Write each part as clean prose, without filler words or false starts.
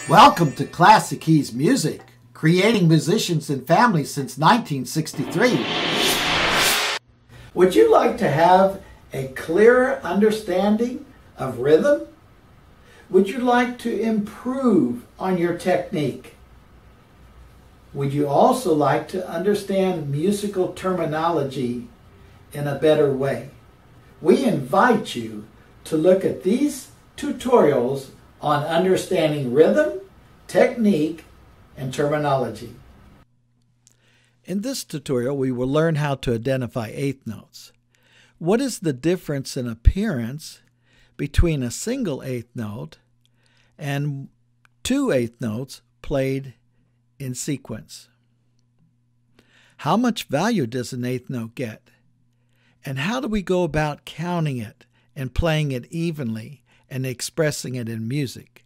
Welcome to Classic Keys Music, creating musicians and families since 1963. Would you like to have a clearer understanding of rhythm? Would you like to improve on your technique? Would you also like to understand musical terminology in a better way? We invite you to look at these tutorials on understanding rhythm, technique, and terminology. In this tutorial, we will learn how to identify eighth notes. What is the difference in appearance between a single eighth note and two eighth notes played in sequence? How much value does an eighth note get? And how do we go about counting it and playing it evenly and expressing it in music?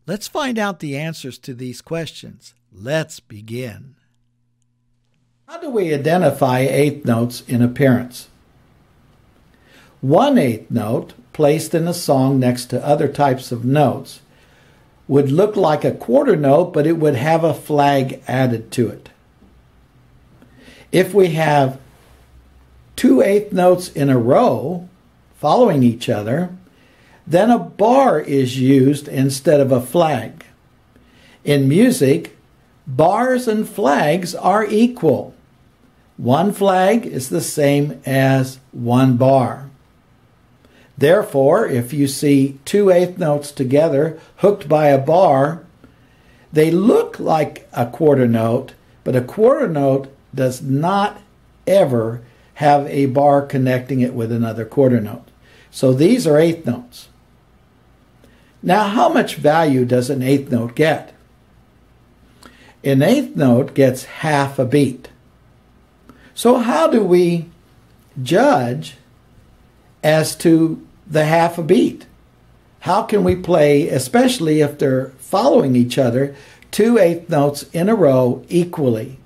Let's find out the answers to these questions. Let's begin. How do we identify eighth notes in appearance? One eighth note placed in a song next to other types of notes would look like a quarter note, but it would have a flag added to it. If we have two eighth notes in a row following each other, then a bar is used instead of a flag. In music, bars and flags are equal. One flag is the same as one bar. Therefore, if you see two eighth notes together hooked by a bar, they look like a quarter note, but a quarter note does not ever have a bar connecting it with another quarter note. So these are eighth notes. Now, how much value does an eighth note get? An eighth note gets half a beat. So how do we judge as to the half a beat? How can we play, especially if they're following each other, two eighth notes in a row equally?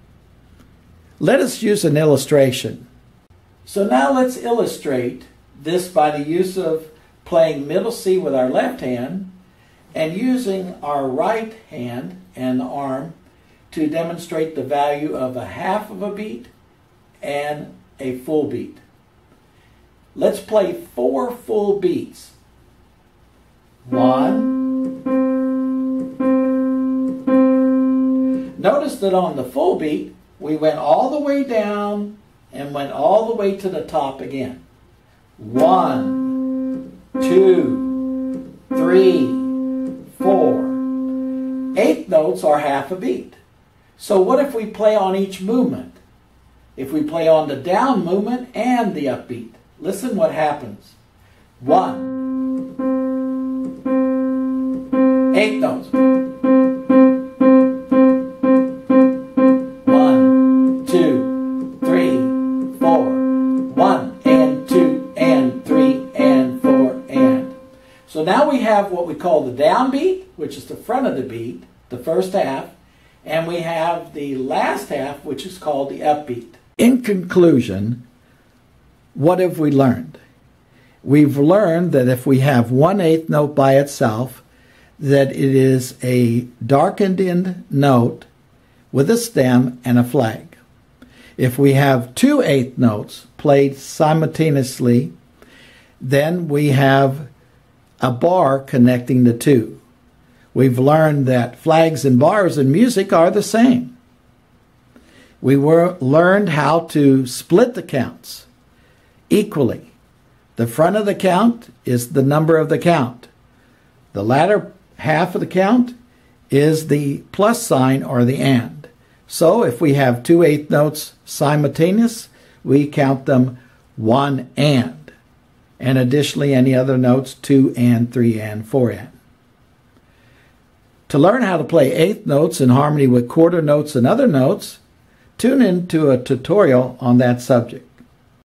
Let us use an illustration. So now let's illustrate this by the use of playing middle C with our left hand and using our right hand and arm to demonstrate the value of a half of a beat and a full beat. Let's play 4 full beats. 1. Notice that on the full beat, we went all the way down and went all the way to the top again. 1, 2, 3, 4. Eighth notes are half a beat. So what if we play on each movement? If we play on the down movement and the upbeat, listen what happens. 1. Eighth notes. 1, 2, 3, 4. 1 and 2 and 3 and 4 and. So now we have what we call the downbeat, which is the front of the beat, the first half, and we have the last half, which is called the upbeat. In conclusion, what have we learned? We've learned that if we have one eighth note by itself, that it is a darkened note with a stem and a flag. If we have two eighth notes played simultaneously, then we have a bar connecting the two. We've learned that flags and bars in music are the same. We learned how to split the counts equally. The front of the count is the number of the count. The latter half of the count is the plus sign or the and. So if we have two eighth notes simultaneous, we count them 1 and additionally any other notes 2 and 3 and 4 and. To learn how to play eighth notes in harmony with quarter notes and other notes, tune into a tutorial on that subject.